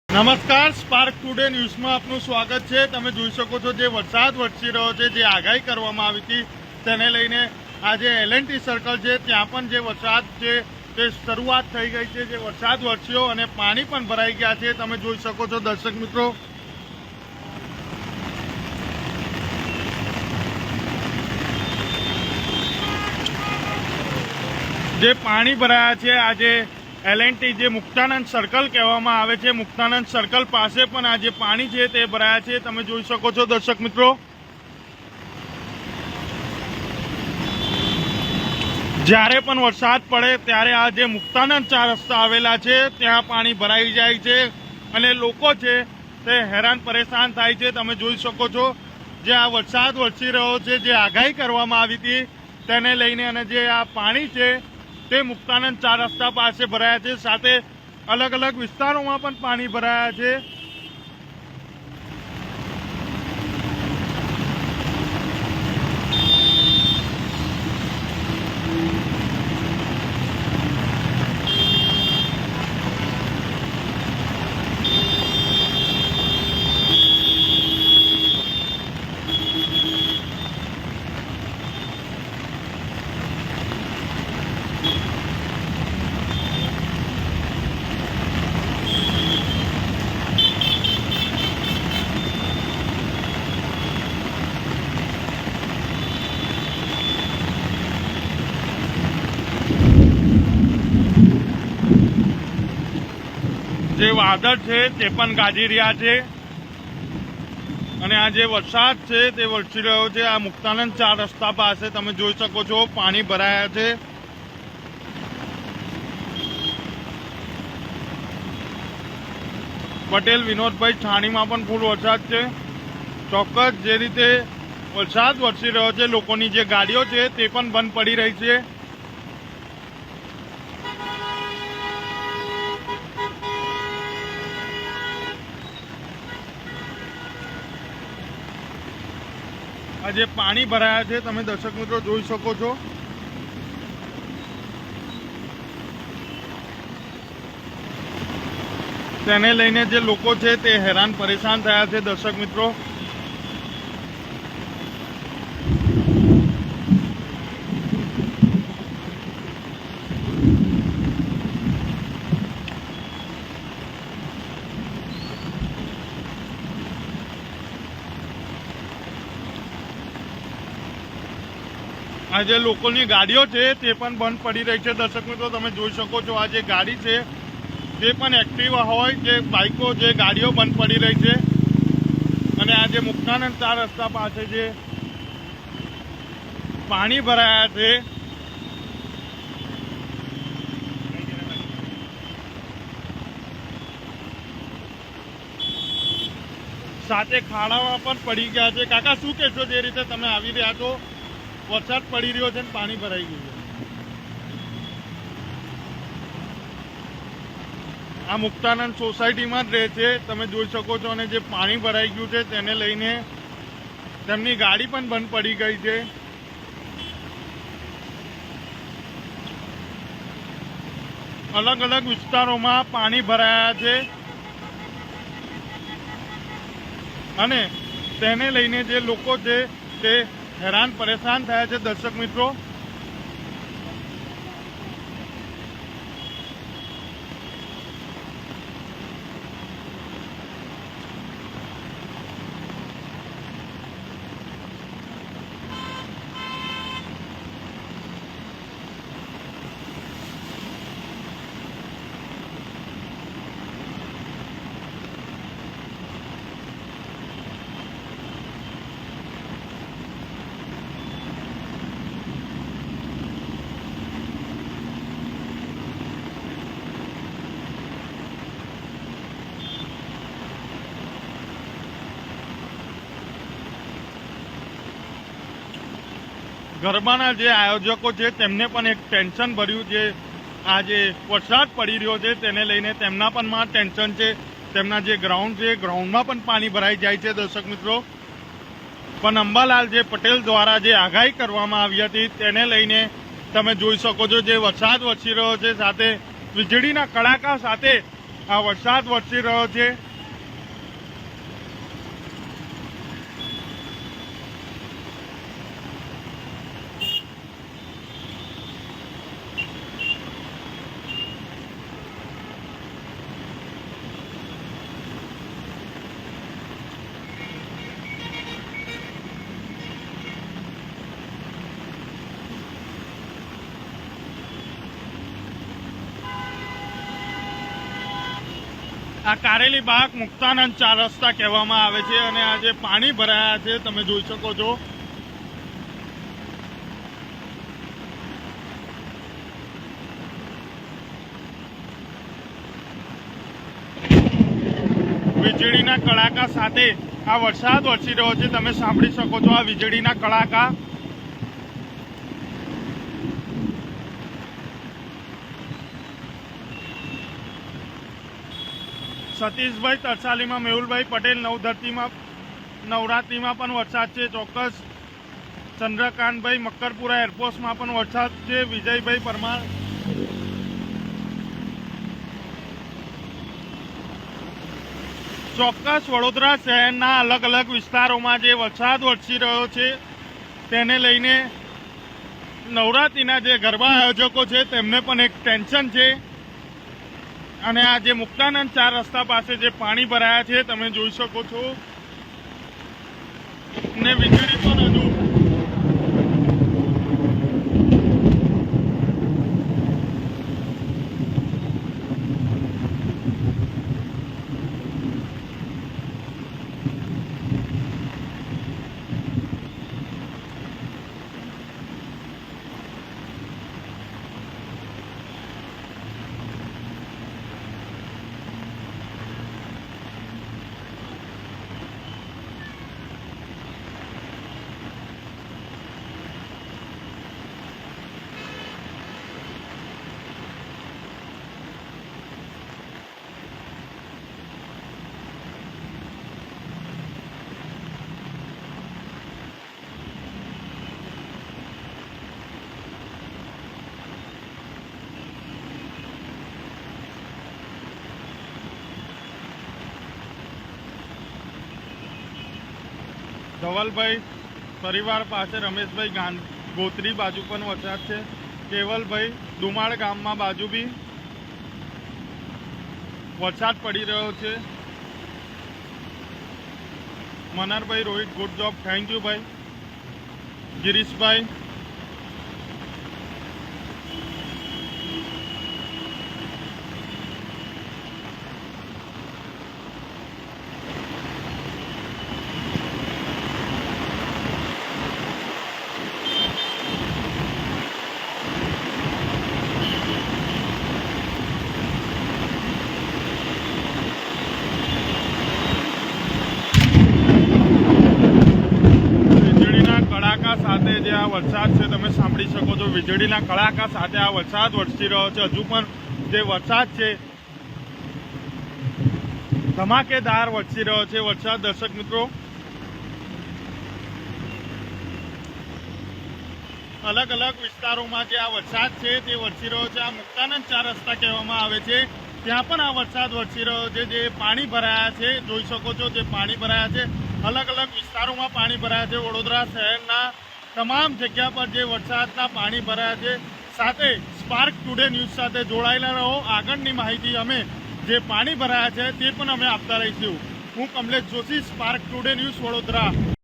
નમસ્કાર, spark today ન્યૂઝમાં આપનું સ્વાગત છે। તમે જોઈ શકો છો જે વરસાદ વરસી રહ્યો છે, જે આગાહી કરવામાં આવી હતી તેને લઈને આજે એલએનટી સર્કલ છે ત્યાં પણ જે વરસાદ છે તે શરૂઆત થઈ ગઈ છે। જે વરસાદ વરસ્યો અને પાણી પણ ભરાઈ ગયા છે। તમે જોઈ શકો છો દર્શક મિત્રો, જે પાણી ભરાયા છે આજે એલએનટી જે મુક્તાનંદ સર્કલ કહેવામાં આવે છે, મુક્તાનંદ સર્કલ પાસે પણ આ જે પાણી છે તે ભરાયા છે। તમે જોઈ શકો છો દર્શક મિત્રો, જ્યારે પણ વરસાદ પડે ત્યારે આ જે મુક્તાનંદ 4 રસ્તા આવેલા છે ત્યાં પાણી ભરાઈ જાય છે અને લોકો છે તે હેરાન પરેશાન થાય છે। તમે જોઈ શકો છો જે આ વરસાદ વરસી રહ્યો છે, જે આગાહી કરવામાં આવી હતી તેને લઈને અને જે આ પાણી છે તે મુક્તાનંદ 4 રસ્તા પાસે ભરાયા છે, સાથે અલગ અલગ વિસ્તારોમાં પણ પાણી ભરાયા છે। જે વાદળ છે તે પણ ગાજી રહ્યા છે અને આ જે વરસાદ છે તે વરસી રહ્યો છે। આ મુક્તાનંદ 4 રસ્તા પાસે તમે જોઈ શકો છો પાણી ભરાયા છે। પટેલ વિનોદભાઈ છાણીમાં પણ ફૂલ વરસાદ છે। ચોક્કસ જે રીતે વરસાદ વરસી રહ્યો છે, લોકોની જે ગાડીઓ છે તે પણ બંધ પડી રહી છે। આ જે પાણી ભરાયા છે તમે દર્શક મિત્રો જોઈ શકો છો, તેને લઈને જે લોકો છે તે હેરાન પરેશાન થયા છે। દર્શક મિત્રો, આ જે લોકોની ગાડીઓ છે તે પણ બંધ પડી રહી છે। દર્શક મિત્રો તમે જોઈ શકો છો આ જે ગાડી છે તે પણ એક્ટિવા હોય જે બાઇકો, જે ગાડીઓ બંધ પડી રહી છે અને આ જે મુક્તાનંદ 4 રસ્તા પાસે જે પાણી ભરાયા છે સાથે ખાડામાં પણ પડી ગયા છે। કાકા શું કહેશો, જે રીતે તમે આવી રહ્યા છો, વરસાદ પડી રહ્યો છે અને પાણી ભરાઈ ગયું છે? આ મુક્તાનંદ સોસાયટીમાં જ રહે છે, તમે જોઈ શકો છો, અને જે પાણી ભરાઈ ગયું છે તેને લઈને તેમની ગાડી પણ બંધ પડી ગઈ છે। અલગ અલગ વિસ્તારોમાં પાણી ભરાયા છે અને તેને લઈને જે લોકો છે તે હેરાન પરેશાન થયા છે। દર્શક મિત્રો, ગરબાના જે આયોજકો છે તેમને પણ એક ટેન્શન ભર્યું જે આ જે વરસાદ પડી રહ્યો છે તેને લઈને તેમના પણ માં ટેન્શન છે। તેમના જે ગ્રાઉન્ડ છે ગ્રાઉન્ડમાં પણ પાણી ભરાઈ જાય છે। દર્શક મિત્રો, પણ અંબાલાલ જે પટેલ દ્વારા જે આગાહી કરવામાં આવી હતી તેને લઈને તમે જોઈ શકો છો જે વરસાદ વરસી રહ્યો છે, સાથે વીજળીના કડાકા સાથે આ વરસાદ વરસી રહ્યો છે. આ કારેલી બાગ મુક્તાનંદ 4 રસ્તા કહેવામાં આવે છે અને આ જે પાણી ભરાયા છે તમે જોઈ શકો છો. વીજળીના કડાકા સાથે આ વરસાદ વરસી રહ્યો છે. તમે સાંભળી શકો છો આ વીજળીના કડાકા. સતીશભાઈ તરસાલીમાં, મેહુલભાઈ પટેલ નવરાત્રીમાં પણ વરસાદ છે. ચોક્કસ ચંદ્રકાંતભાઈ મક્કરપુરા એરપોર્ટમાં પણ વરસાદ છે. વિજયભાઈ પરમાર, ચોક્કસ વડોદરા શહેરના અલગ અલગ વિસ્તારોમાં જે વરસાદ વરસી રહ્યો છે તેને લઈને નવરાત્રીના જે ગરબા આયોજકો છે તેમને પણ એક ટેન્શન છે. અને આ જે મુક્તાનંદ 4 રસ્તા પાસે જે પાણી ભરાયા છે તમે જોઈ શકો છો. ને વીજળી પણ હજુ ધવલભાઈ પરિવાર પાસે રમેશભાઈ ગોત્રી બાજુ પણ વરસાદ છે. કેવલભાઈ દુમાળ ગામમાં બાજુ બી વરસાદ પડી રહ્યો છે. Manarbhai Rohit good job, thank you ભાઈ. ગિરીશભાઈ, સાથે જે આ વરસાદ છે તમે સાંભળી શકો છો. વીજળીના કડાકા સાથે આ વરસાદ વરસી રહ્યો છે. હજુ પણ જે વરસાદ છે ધમાકેદાર વરસી રહ્યો છે વરસાદ. દર્શક મિત્રો, અલગ અલગ વિસ્તારોમાં જે આ વરસાદ છે તે વરસી રહ્યો છે. આ મુક્તાનંદ 4 રસ્તા કહેવામાં આવે છે ત્યાં પણ આ વરસાદ વરસી રહ્યો છે. જે પાણી ભરાયા છે જોઈ શકો છો, જે પાણી ભરાયા છે અલગ અલગ વિસ્તારોમાં પાણી ભરાયા છે. વડોદરા શહેરના તમામ જગ્યા પર જે વરસાદના પાણી ભરાયા છે. સાથે સ્પાર્ક ટુડે ન્યૂઝ સાથે જોડાયેલા રહો. આગળની માહિતી અમે જે પાણી ભરાયા છે તે પણ અમે આપતા રહીશું. હું Kamlesh Joshi, spark today news, Vadodara.